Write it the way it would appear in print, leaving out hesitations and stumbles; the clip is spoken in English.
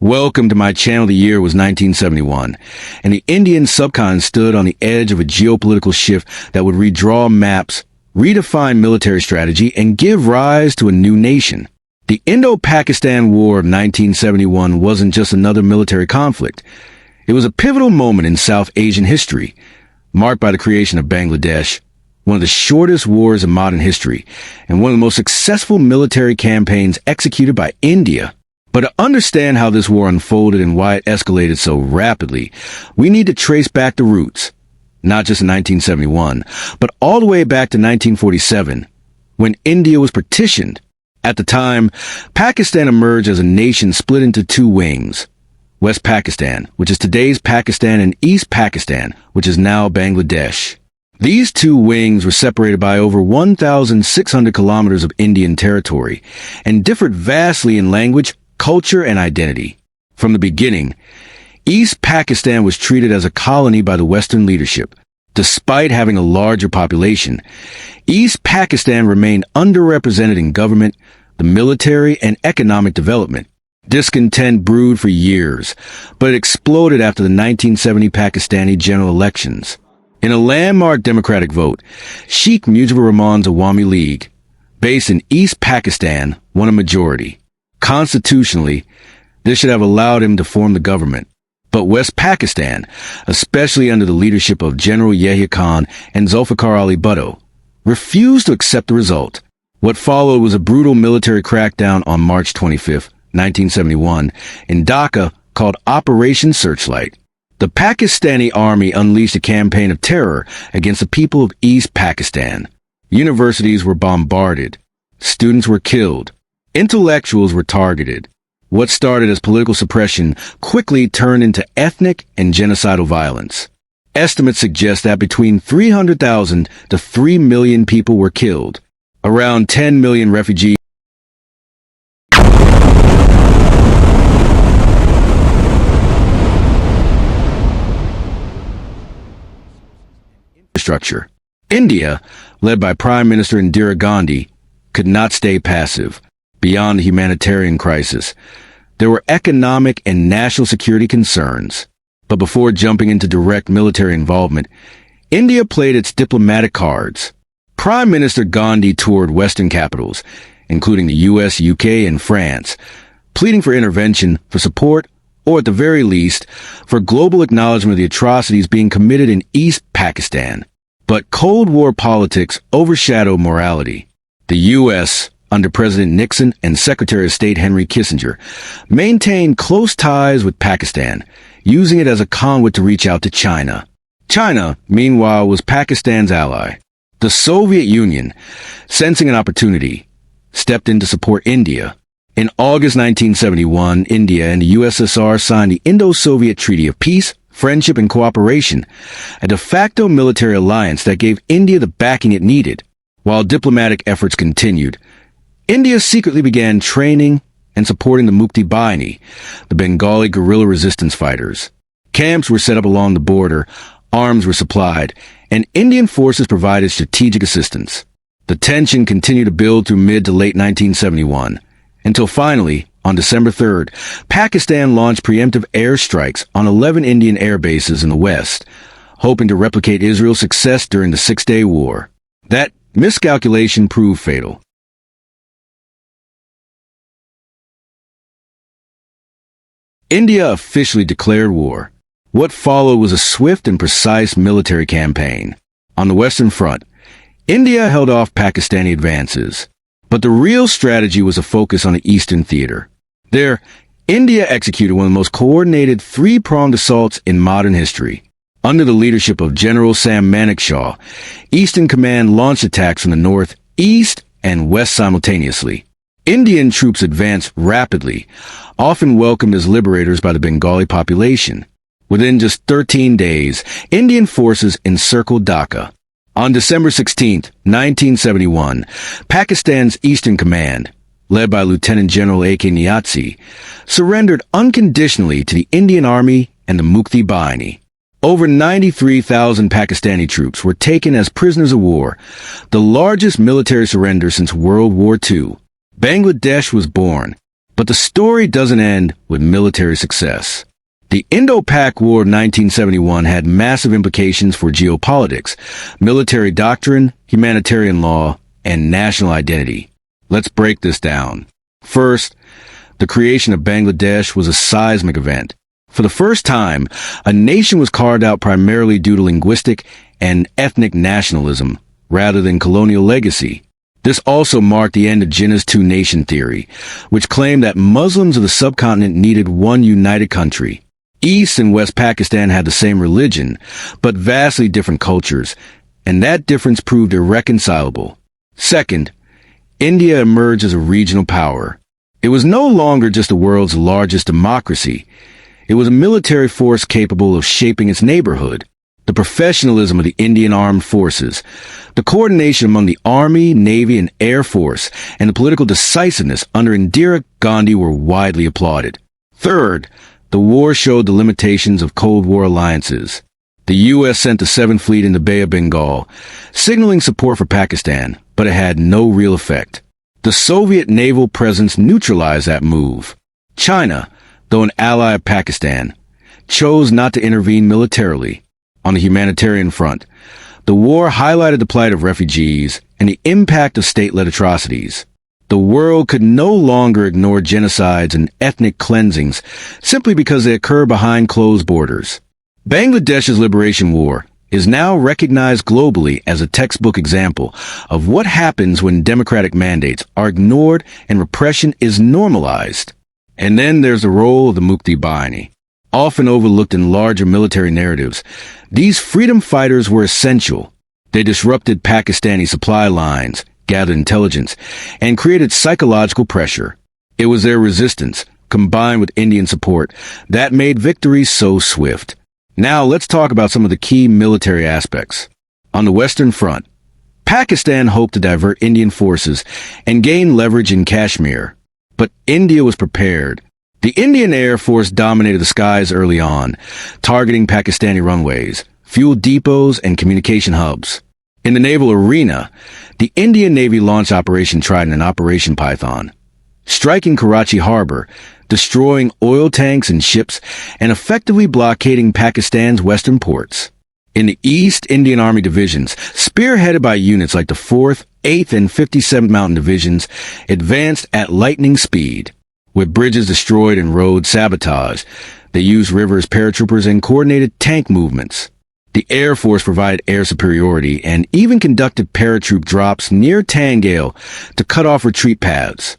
Welcome to my channel. The year was 1971, and the Indian subcontinent stood on the edge of a geopolitical shift that would redraw maps, redefine military strategy, and give rise to a new nation. The Indo-Pakistan War of 1971 wasn't just another military conflict. It was a pivotal moment in South Asian history, marked by the creation of Bangladesh, one of the shortest wars in modern history, and one of the most successful military campaigns executed by India. But to understand how this war unfolded and why it escalated so rapidly, we need to trace back the roots, not just in 1971, but all the way back to 1947, when India was partitioned. At the time, Pakistan emerged as a nation split into two wings: West Pakistan, which is today's Pakistan, and East Pakistan, which is now Bangladesh. These two wings were separated by over 1,600 kilometers of Indian territory and differed vastly in language, culture, and identity. From the beginning, East Pakistan was treated as a colony by the Western leadership. Despite having a larger population, East Pakistan remained underrepresented in government, the military, and economic development. Discontent brewed for years, but it exploded after the 1970 Pakistani general elections. In a landmark democratic vote, Sheikh Mujibur Rahman's Awami League, based in East Pakistan, won a majority. Constitutionally, this should have allowed him to form the government. But West Pakistan, especially under the leadership of General Yahya Khan and Zulfikar Ali Bhutto, refused to accept the result. What followed was a brutal military crackdown on March 25, 1971, in Dhaka called Operation Searchlight. The Pakistani army unleashed a campaign of terror against the people of East Pakistan. Universities were bombarded. Students were killed. Intellectuals were targeted. What started as political suppression quickly turned into ethnic and genocidal violence. Estimates suggest that between 300,000 to 3 million people were killed. Around 10 million refugees infrastructure. India, led by Prime Minister Indira Gandhi, could not stay passive. Beyond the humanitarian crisis, there were economic and national security concerns. But before jumping into direct military involvement, India played its diplomatic cards. Prime Minister Gandhi toured Western capitals, including the US, UK, and France, pleading for intervention, for support, or at the very least, for global acknowledgement of the atrocities being committed in East Pakistan. But Cold War politics overshadowed morality. The US, under President Nixon and Secretary of State Henry Kissinger, maintained close ties with Pakistan, using it as a conduit to reach out to China. China, meanwhile, was Pakistan's ally. The Soviet Union, sensing an opportunity, stepped in to support India. In August 1971, India and the USSR signed the Indo-Soviet Treaty of Peace, Friendship, and Cooperation, a de facto military alliance that gave India the backing it needed. While diplomatic efforts continued, India secretly began training and supporting the Mukti Bahini, the Bengali guerrilla resistance fighters. Camps were set up along the border, arms were supplied, and Indian forces provided strategic assistance. The tension continued to build through mid to late 1971, until finally, on December 3rd, Pakistan launched preemptive airstrikes on 11 Indian air bases in the West, hoping to replicate Israel's success during the Six-Day War. That miscalculation proved fatal. India officially declared war. What followed was a swift and precise military campaign. On the Western Front, India held off Pakistani advances. But the real strategy was a focus on the Eastern Theater. There, India executed one of the most coordinated three-pronged assaults in modern history. Under the leadership of General Sam Manekshaw, Eastern Command launched attacks from the north, east, and west simultaneously. Indian troops advanced rapidly, often welcomed as liberators by the Bengali population. Within just 13 days, Indian forces encircled Dhaka. On December 16, 1971, Pakistan's Eastern Command, led by Lieutenant General A.K. Niazi, surrendered unconditionally to the Indian Army and the Mukti Bahini. Over 93,000 Pakistani troops were taken as prisoners of war, the largest military surrender since World War II. Bangladesh was born. But the story doesn't end with military success. The Indo-Pak War of 1971 had massive implications for geopolitics, military doctrine, humanitarian law, and national identity. Let's break this down. First, the creation of Bangladesh was a seismic event. For the first time, a nation was carved out primarily due to linguistic and ethnic nationalism, rather than colonial legacy. This also marked the end of Jinnah's two-nation theory, which claimed that Muslims of the subcontinent needed one united country. East and West Pakistan had the same religion, but vastly different cultures, and that difference proved irreconcilable. Second, India emerged as a regional power. It was no longer just the world's largest democracy. It was a military force capable of shaping its neighborhood. The professionalism of the Indian armed forces, the coordination among the Army, Navy, and Air Force, and the political decisiveness under Indira Gandhi were widely applauded. Third, the war showed the limitations of Cold War alliances. The U.S. sent the 7th Fleet in the Bay of Bengal, signaling support for Pakistan, but it had no real effect. The Soviet naval presence neutralized that move. China, though an ally of Pakistan, chose not to intervene militarily. On the humanitarian front, the war highlighted the plight of refugees and the impact of state-led atrocities. The world could no longer ignore genocides and ethnic cleansings simply because they occur behind closed borders. Bangladesh's liberation war is now recognized globally as a textbook example of what happens when democratic mandates are ignored and repression is normalized. And then there's the role of the Mukti Bahini. Often overlooked in larger military narratives, these freedom fighters were essential. They disrupted Pakistani supply lines, gathered intelligence, and created psychological pressure. It was their resistance, combined with Indian support, that made victory so swift. Now let's talk about some of the key military aspects. On the Western Front, Pakistan hoped to divert Indian forces and gain leverage in Kashmir. But India was prepared. The Indian Air Force dominated the skies early on, targeting Pakistani runways, fuel depots, and communication hubs. In the naval arena, the Indian Navy launched Operation Trident and Operation Python, striking Karachi harbor, destroying oil tanks and ships, and effectively blockading Pakistan's western ports. In the East, Indian Army divisions, spearheaded by units like the 4th, 8th, and 57th Mountain Divisions, advanced at lightning speed. With bridges destroyed and roads sabotaged, they used rivers, paratroopers, and coordinated tank movements. The Air Force provided air superiority and even conducted paratroop drops near Tangale to cut off retreat paths.